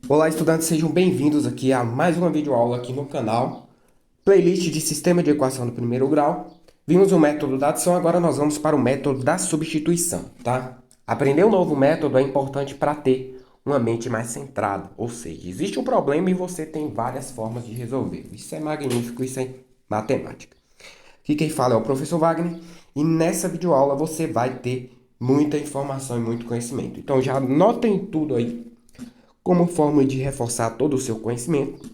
Olá, estudantes, sejam bem-vindos aqui a mais uma videoaula aqui no canal. Playlist de Sistema de Equação do primeiro grau. Vimos o método da adição, agora nós vamos para o método da substituição, tá? Aprender um novo método é importante para ter uma mente mais centrada, ou seja, existe um problema e você tem várias formas de resolver. Isso é magnífico, isso é matemática. Aqui quem fala é o professor Wagner e nessa videoaula você vai ter muita informação e muito conhecimento. Então já anotem tudo aí como forma de reforçar todo o seu conhecimento.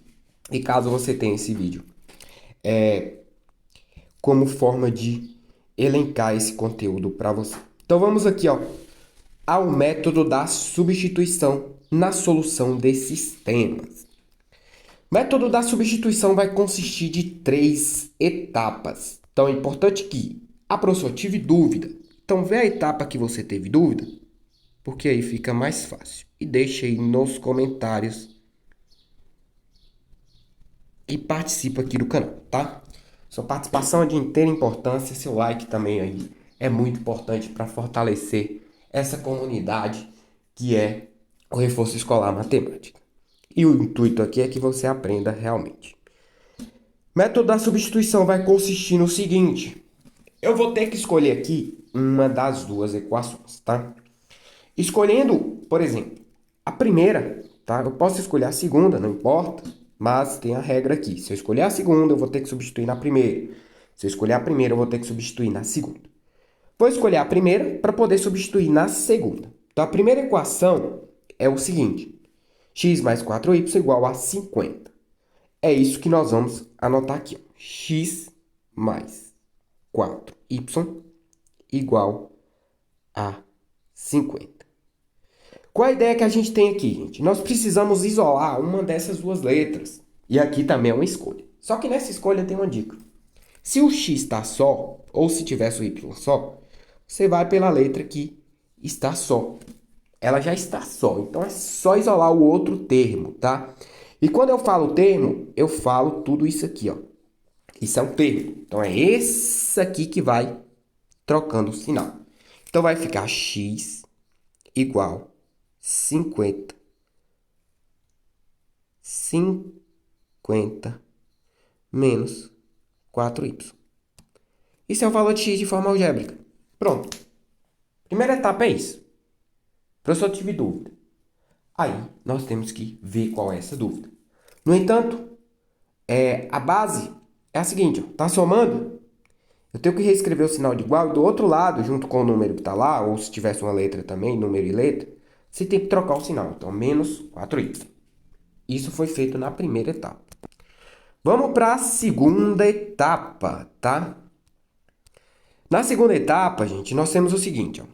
E caso você tenha esse vídeo, como forma de elencar esse conteúdo para você. Então vamos aqui, ó, ao método da substituição na solução de sistemas. O método da substituição vai consistir de 3 etapas. Então é importante que a professora tive dúvida. Então vê a etapa que você teve dúvida, porque aí fica mais fácil. E deixa aí nos comentários e participa aqui do canal, tá? Sua participação é de inteira importância, seu like também aí é muito importante para fortalecer essa comunidade que é o Reforço Escolar Matemática. E o intuito aqui é que você aprenda realmente. O método da substituição vai consistir no seguinte: eu vou ter que escolher aqui uma das duas equações, tá? Escolhendo, por exemplo, a primeira, tá? Eu posso escolher a segunda, não importa, mas tem a regra aqui. Se eu escolher a segunda, eu vou ter que substituir na primeira. Se eu escolher a primeira, eu vou ter que substituir na segunda. Vou escolher a primeira para poder substituir na segunda. Então, a primeira equação é o seguinte: x mais 4y igual a 50. É isso que nós vamos anotar aqui, ó. X mais 4y igual a 50. Qual a ideia que a gente tem aqui, gente? Nós precisamos isolar uma dessas duas letras. E aqui também é uma escolha. Só que nessa escolha tem uma dica. Se o x está só, ou se tivesse o y só, você vai pela letra que está só. Ela já está só, então é só isolar o outro termo, tá? E quando eu falo termo, eu falo tudo isso aqui, ó. Isso é um termo. Então é esse aqui que vai trocando o sinal. Então vai ficar x igual 50 menos 4y. Isso é o valor de x de forma algébrica. Pronto. Primeira etapa é isso. Professor, eu tive dúvida. Aí, nós temos que ver qual é essa dúvida. No entanto, a base é a seguinte, ó, tá somando? Eu tenho que reescrever o sinal de igual e do outro lado, junto com o número que está lá, ou se tivesse uma letra também, número e letra, você tem que trocar o sinal. Então, menos 4y. Isso foi feito na primeira etapa. Vamos para a segunda etapa, tá? Na segunda etapa, gente, nós temos o seguinte, ó.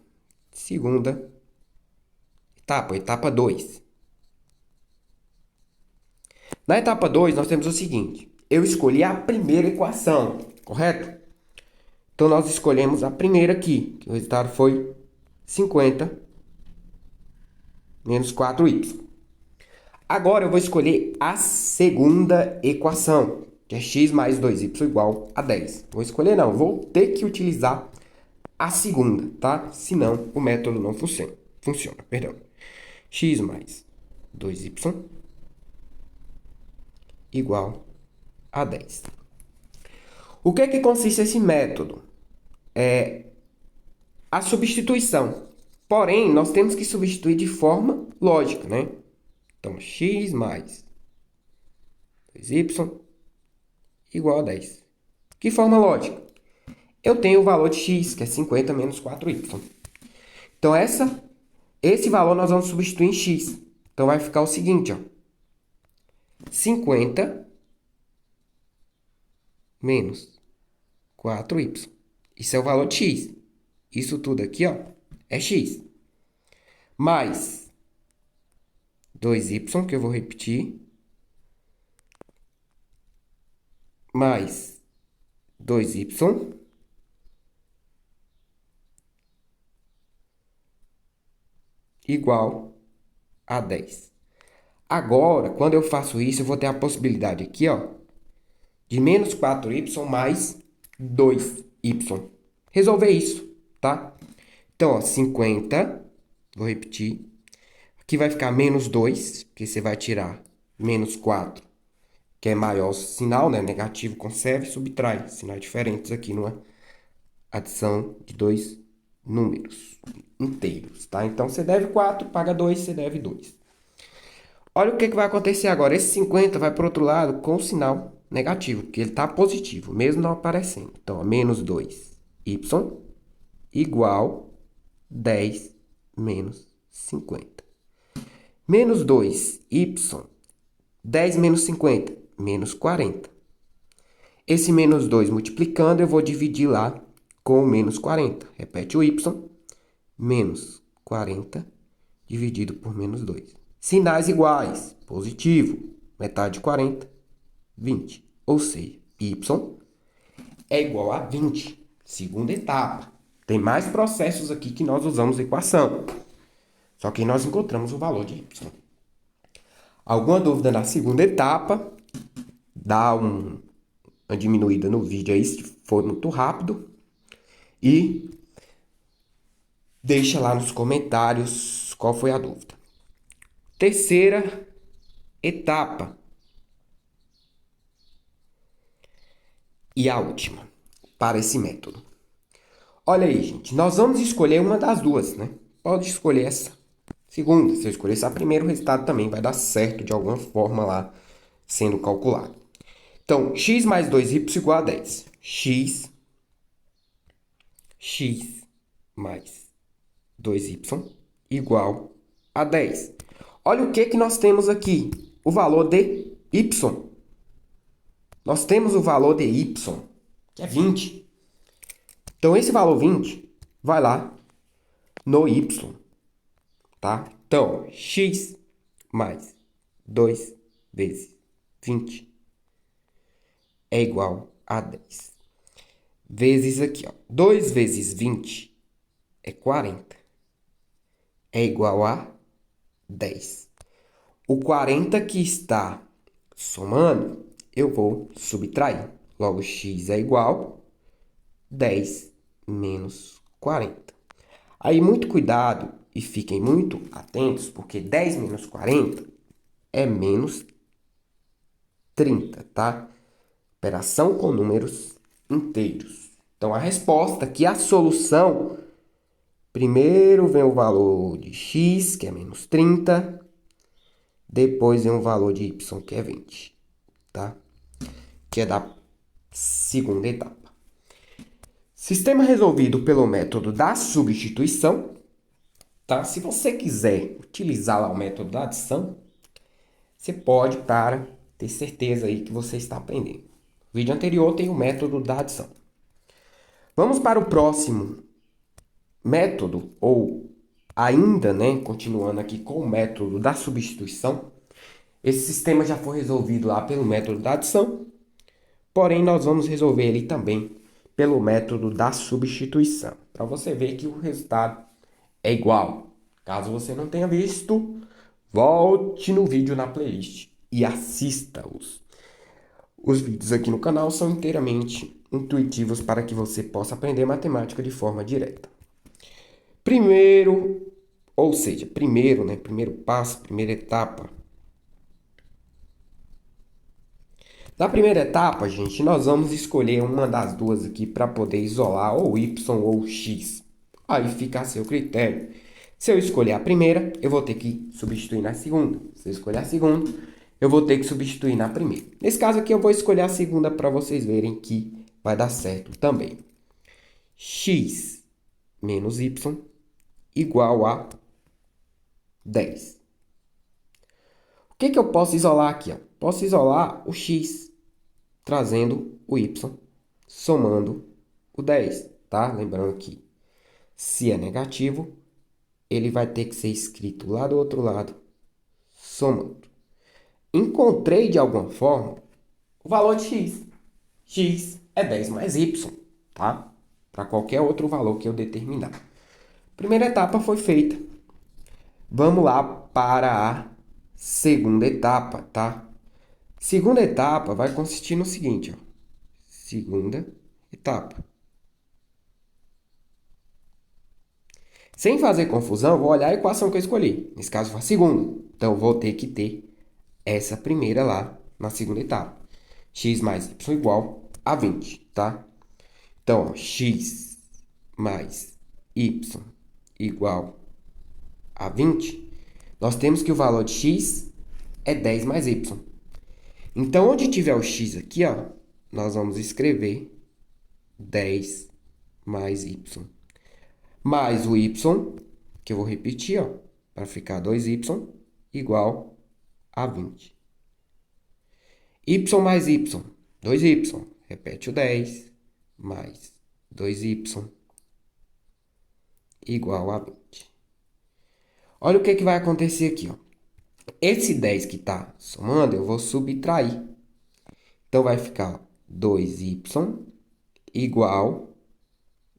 Segunda etapa, etapa 2. Na etapa 2, nós temos o seguinte. Eu escolhi a primeira equação, correto? Então, nós escolhemos a primeira aqui, que o resultado foi 50 menos 4y. Agora, eu vou escolher a segunda equação, que é x mais 2y igual a 10. Vou escolher não, vou ter que utilizar a segunda, tá? Senão o método não funciona, perdão. X mais 2y igual a 10. O que é que consiste esse método? É a substituição. Porém, nós temos que substituir de forma lógica, né? Então, x mais 2y igual a 10. Que forma lógica? Eu tenho o valor de x, que é 50 menos 4y. Então, esse valor nós vamos substituir em x. Então, vai ficar o seguinte, ó. 50 menos 4y. Isso é o valor de x. Isso tudo aqui, ó, é x. Mais 2y, que eu vou repetir. Mais 2y. Igual a 10. Agora, quando eu faço isso, eu vou ter a possibilidade aqui, ó, de menos 4y mais 2y. Resolver isso, tá? Então, ó, 50, vou repetir. Aqui vai ficar menos 2, porque você vai tirar menos 4, que é maior sinal, né? Negativo conserva e subtrai. Sinais diferentes aqui numa adição de dois números inteiros, tá? Então, você deve 4, paga 2, você deve 2. Olha o que vai acontecer agora. Esse 50 vai para o outro lado com o sinal negativo, porque ele está positivo, mesmo não aparecendo. Então, ó, menos 2y igual 10 menos 50. Menos 2y, 10 menos 50, menos 40. Esse menos 2 multiplicando, eu vou dividir lá com o menos 40. Repete o y, menos 40 dividido por menos 2. Sinais iguais, positivo, metade de 40, 20. Ou seja, y é igual a 20. Segunda etapa. Tem mais processos aqui que nós usamos a equação. Só que nós encontramos o valor de y. Alguma dúvida na segunda etapa? Dá uma diminuída no vídeo aí se for muito rápido. E deixa lá nos comentários qual foi a dúvida. Terceira etapa. E a última, para esse método. Olha aí, gente, nós vamos escolher uma das duas, né? Pode escolher essa segunda. Se eu escolher essa primeira, o resultado também vai dar certo de alguma forma lá, sendo calculado. Então, x mais 2y igual a 10. X mais 2y igual a 10. Olha o que nós temos aqui. O valor de y. Nós temos o valor de y, que é 20. Então, esse valor 20 vai lá no y, tá? Então, x mais 2 vezes 20 é igual a 10. Vezes aqui, ó. 2 vezes 20 é 40. É igual a 10. O 40 que está somando, eu vou subtrair. Logo, x é igual a 10 menos 40. Aí, muito cuidado e fiquem muito atentos, porque 10 menos 40 é menos 30, tá? Operação com números inteiros. Então, a resposta aqui, a solução, primeiro vem o valor de x, que é menos 30, depois vem o valor de y, que é 20, tá? Que é da segunda etapa. Sistema resolvido pelo método da substituição, tá? Se você quiser utilizar lá o método da adição, você pode para ter certeza aí que você está aprendendo. No vídeo anterior tem o método da adição. Vamos para o próximo método, ou ainda, né, continuando aqui com o método da substituição. Esse sistema já foi resolvido lá pelo método da adição, porém nós vamos resolver ele também pelo método da substituição, para você ver que o resultado é igual. Caso você não tenha visto, volte no vídeo na playlist e assista-os. Os vídeos aqui no canal são inteiramente intuitivos para que você possa aprender matemática de forma direta. Primeiro passo, primeira etapa. Na primeira etapa, gente, nós vamos escolher uma das duas aqui para poder isolar ou y ou x. Aí fica a seu critério. Se eu escolher a primeira, eu vou ter que substituir na segunda. Se eu escolher a segunda, eu vou ter que substituir na primeira. Nesse caso aqui, eu vou escolher a segunda para vocês verem que vai dar certo também. X menos y igual a 10. O que eu posso isolar aqui? Ó? Posso isolar o x trazendo o y, somando o 10, tá? Lembrando que se é negativo, ele vai ter que ser escrito lá do outro lado, somando. Encontrei de alguma forma o valor de x. X é 10 mais y, tá? Para qualquer outro valor que eu determinar. Primeira etapa foi feita. Vamos lá para a segunda etapa, tá? Segunda etapa vai consistir no seguinte, ó. Segunda etapa. Sem fazer confusão, eu vou olhar a equação que eu escolhi. Nesse caso, foi a segunda. Então, eu vou ter que ter essa primeira lá na segunda etapa. X mais y igual a 20, tá? Então, ó, x mais y igual a 20, nós temos que o valor de x é 10 mais y. Então, onde tiver o x aqui, ó, nós vamos escrever 10 mais y. Mais o y, que eu vou repetir, ó, para ficar 2y igual a 20. Y mais y, 2y, repete o 10, mais 2y igual a 20. Olha o que vai acontecer aqui, ó. Esse 10 que está somando, eu vou subtrair. Então, vai ficar 2y igual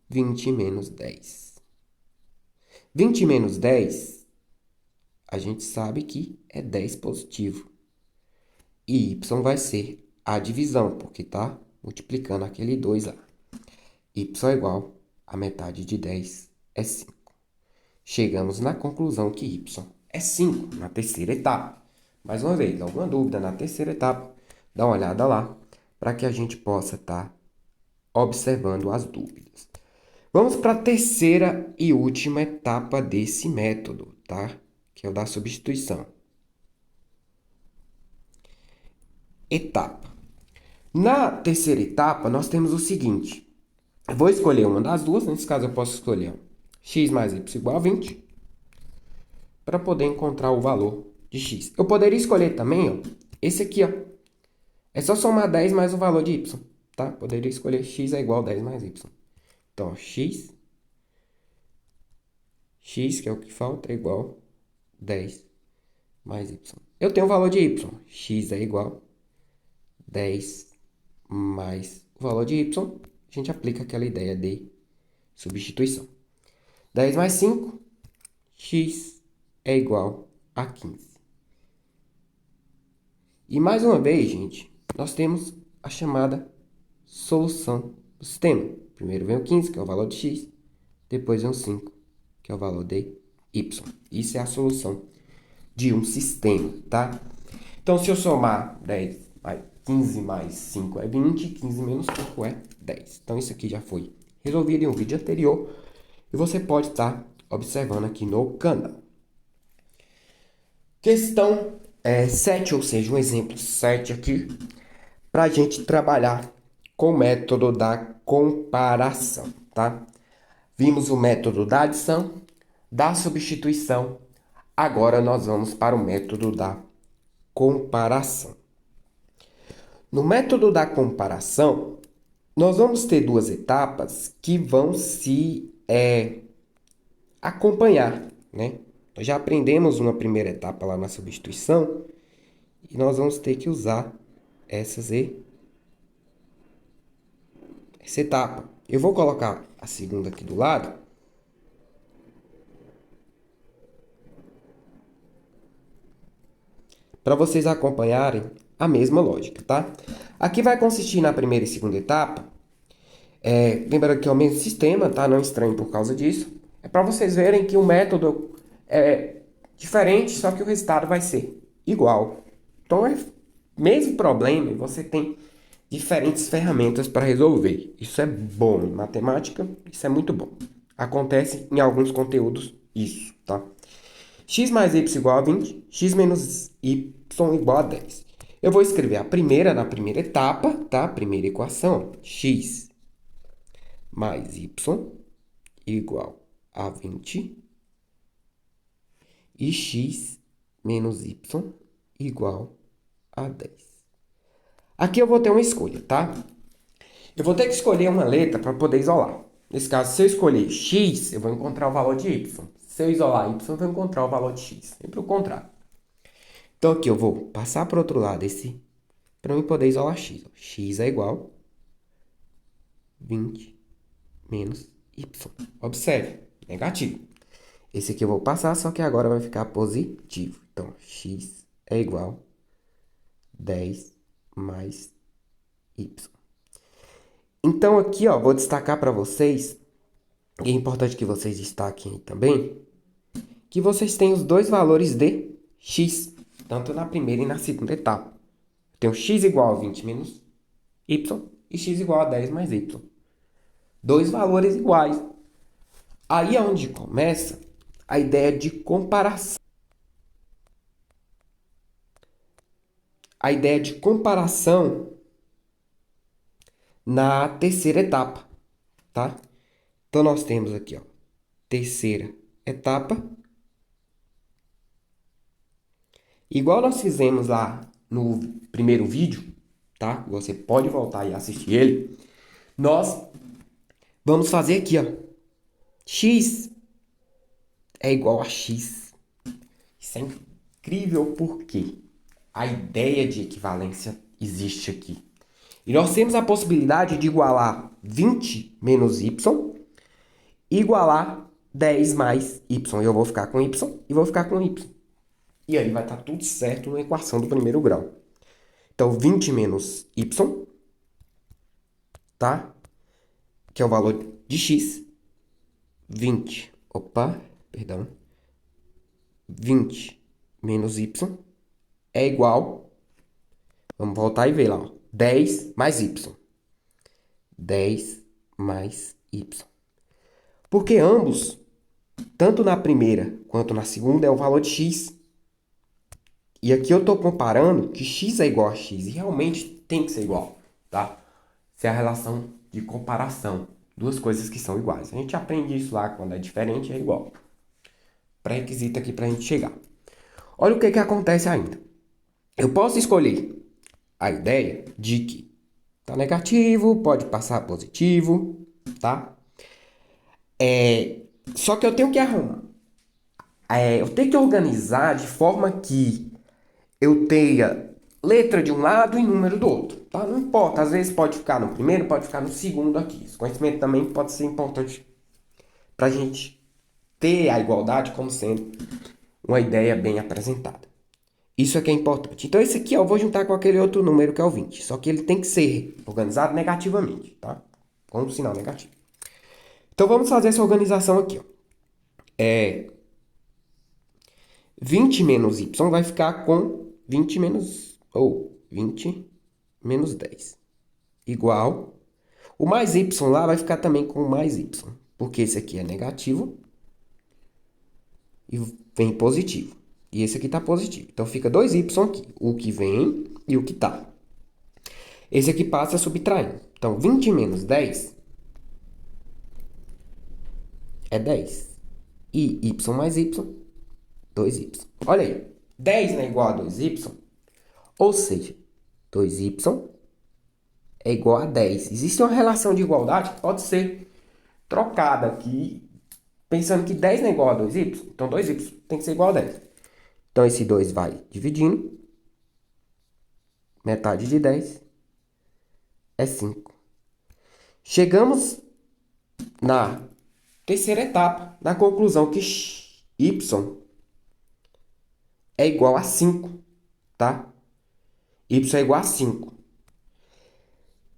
20 menos 10. 20 menos 10, a gente sabe que é 10 positivo. E y vai ser a divisão, porque está multiplicando aquele 2 lá. Y é igual a metade de 10 é 5. Chegamos na conclusão que y é 5 na terceira etapa. Mais uma vez, alguma dúvida na terceira etapa, dá uma olhada lá, para que a gente possa estar observando as dúvidas. Vamos para a terceira e última etapa desse método, tá? Que é o da substituição. Etapa. Na terceira etapa, nós temos o seguinte. Eu vou escolher uma das duas. Nesse caso, eu posso escolher x mais y igual a 20 para poder encontrar o valor de x. Eu poderia escolher também, ó, esse aqui, ó. É só somar 10 mais o valor de y, tá? Poderia escolher x é igual a 10 mais y. Então, ó, x, que é o que falta, é igual a 10 mais y. Eu tenho o valor de y. X é igual a 10 mais o valor de y. A gente aplica aquela ideia de substituição. 10 mais 5, x é igual a 15. E mais uma vez, gente, nós temos a chamada solução do sistema. Primeiro vem o 15, que é o valor de x. Depois vem o 5, que é o valor de y. Isso é a solução de um sistema, tá? Então, se eu somar 15 mais 5 é 20, 15 menos 5 é 10. Então, isso aqui já foi resolvido em um vídeo anterior. E você pode estar observando aqui no canal. Questão 7, ou seja, um exemplo 7 aqui, para a gente trabalhar com o método da comparação, tá? Vimos o método da adição, da substituição. Agora nós vamos para o método da comparação. No método da comparação, nós vamos ter duas etapas que vão se acompanhar, né? Nós já aprendemos uma primeira etapa lá na substituição e nós vamos ter que usar essa etapa. Eu vou colocar a segunda aqui do lado. Para vocês acompanharem a mesma lógica, tá? Aqui vai consistir na primeira e segunda etapa. Lembrando que é o mesmo sistema, tá? Não estranho por causa disso. É para vocês verem que o método é diferente, só que o resultado vai ser igual. Então, é o mesmo problema e você tem diferentes ferramentas para resolver. Isso é bom em matemática, isso é muito bom. Acontece em alguns conteúdos isso, tá? X mais y igual a 20, x menos y igual a 10. Eu vou escrever a primeira na primeira etapa, tá? Primeira equação, x mais y igual a 20 e x menos y igual a 10. Aqui eu vou ter uma escolha, tá? Eu vou ter que escolher uma letra para poder isolar. Nesse caso, se eu escolher x, eu vou encontrar o valor de y. Se eu isolar y, eu vou encontrar o valor de x. Sempre o contrário. Então, aqui eu vou passar para o outro lado esse, para eu poder isolar x. X é igual a 20 menos y. Observe, negativo. Esse aqui eu vou passar, só que agora vai ficar positivo. Então, x é igual a 10 mais y. Então, aqui, ó, vou destacar para vocês E é importante que vocês destaquem aí também que vocês têm os dois valores de x, tanto na primeira e na segunda etapa. Eu tenho x igual a 20 menos y e x igual a 10 mais y. Dois valores iguais. Aí é onde começa a ideia de comparação. A ideia de comparação na terceira etapa, tá? Então nós temos aqui, ó, terceira etapa. Igual nós fizemos lá no primeiro vídeo, tá? Você pode voltar e assistir ele. Nós vamos fazer aqui, ó. X é igual a x. Isso é incrível porque a ideia de equivalência existe aqui. E nós temos a possibilidade de igualar 20 menos y e igualar 10 mais y. Eu vou ficar com y e vou ficar com y. E aí vai estar tudo certo na equação do primeiro grau. Então, 20 menos y, tá? Que é o valor de x. 20, opa, perdão. 20 menos y é igual, vamos voltar e ver lá, ó, 10 mais y. 10 mais y. Porque ambos, tanto na primeira quanto na segunda, é o valor de x. E aqui eu estou comparando que x é igual a x. E realmente tem que ser igual, tá? Essa é a relação de comparação. Duas coisas que são iguais. A gente aprende isso lá, quando é diferente, é igual. Pré-requisito aqui para a gente chegar. Olha o que acontece ainda. Eu posso escolher a ideia de que tá negativo, pode passar positivo, tá? Só que eu tenho que arrumar. Eu tenho que organizar de forma que eu tenha letra de um lado e número do outro, tá? Não importa, às vezes pode ficar no primeiro, pode ficar no segundo aqui. Esse conhecimento também pode ser importante pra gente ter a igualdade como sendo uma ideia bem apresentada. Isso é que é importante. Então, esse aqui eu vou juntar com aquele outro número que é o 20. Só que ele tem que ser organizado negativamente, tá? Com um sinal negativo. Então, vamos fazer essa organização aqui, ó. 20 menos y vai ficar com 20 menos... Ou 20 menos 10. Igual... O mais y lá vai ficar também com mais y. Porque esse aqui é negativo. E vem positivo. E esse aqui está positivo. Então, fica 2y aqui. O que vem e o que está. Esse aqui passa subtraindo. Então, 20 menos 10 é 10. E y mais y, 2y. Olha aí. 10 não é igual a 2y. Ou seja, 2y é igual a 10. Existe uma relação de igualdade que pode ser trocada aqui. Pensando que 10 não é igual a 2y. Então, 2y tem que ser igual a 10. Então, esse 2 vai dividindo. Metade de 10 é 5. Chegamos na terceira etapa, na conclusão que y é igual a 5, tá? Y é igual a 5.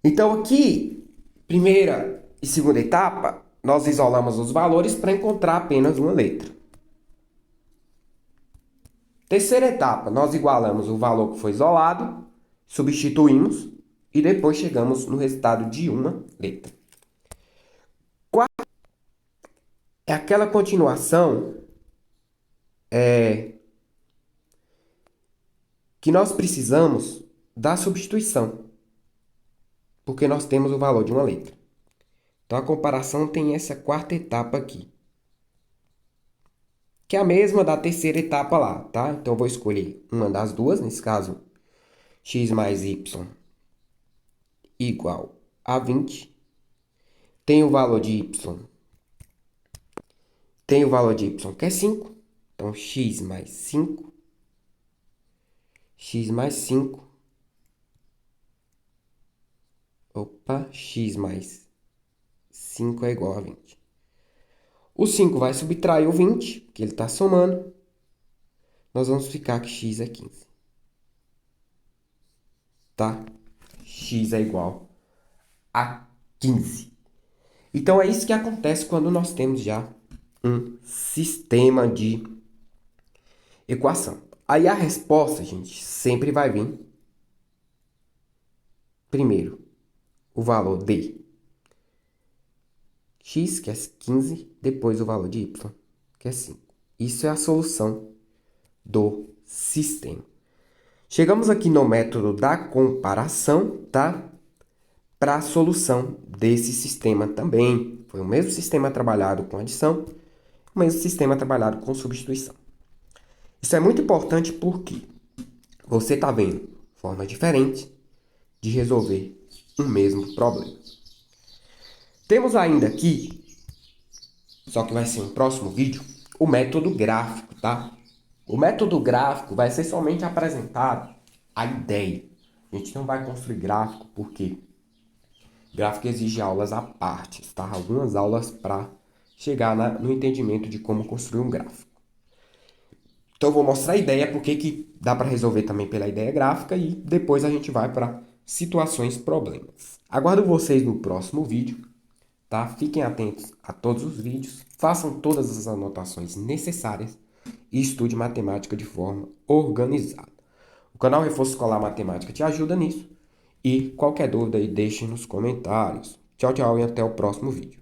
Então, aqui, primeira e segunda etapa, nós isolamos os valores para encontrar apenas uma letra. Terceira etapa, nós igualamos o valor que foi isolado, substituímos e depois chegamos no resultado de uma letra. Quarta é aquela continuação que nós precisamos da substituição, porque nós temos o valor de uma letra. Então, a comparação tem essa quarta etapa aqui, que é a mesma da terceira etapa lá, tá? Então, eu vou escolher uma das duas, nesse caso, x mais y igual a 20. Tem o valor de y, que é 5. Então, x mais 5, x mais 5, x mais 5 é igual a 20. O 5 vai subtrair o 20, porque ele está somando. Nós vamos ficar que x é 15. Tá? X é igual a 15. Então é isso que acontece quando nós temos já um sistema de equação. Aí a resposta, gente, sempre vai vir primeiro o valor de x, que é 15, depois o valor de y, que é 5. Isso é a solução do sistema. Chegamos aqui no método da comparação, tá? Para a solução desse sistema também. Foi o mesmo sistema trabalhado com adição, o mesmo sistema trabalhado com substituição. Isso é muito importante porque você está vendo formas diferentes de resolver um mesmo problema. Temos ainda aqui, só que vai ser um próximo vídeo, o método gráfico, tá? O método gráfico vai ser somente apresentado a ideia. A gente não vai construir gráfico porque gráfico exige aulas à parte, tá? Algumas aulas para chegar no entendimento de como construir um gráfico. Então eu vou mostrar a ideia, porque que dá para resolver também pela ideia gráfica e depois a gente vai para situações, problemas. Aguardo vocês no próximo vídeo, tá? Fiquem atentos a todos os vídeos, façam todas as anotações necessárias e estude matemática de forma organizada. O canal Reforço Escolar Matemática te ajuda nisso e qualquer dúvida aí deixe nos comentários. Tchau, tchau e até o próximo vídeo.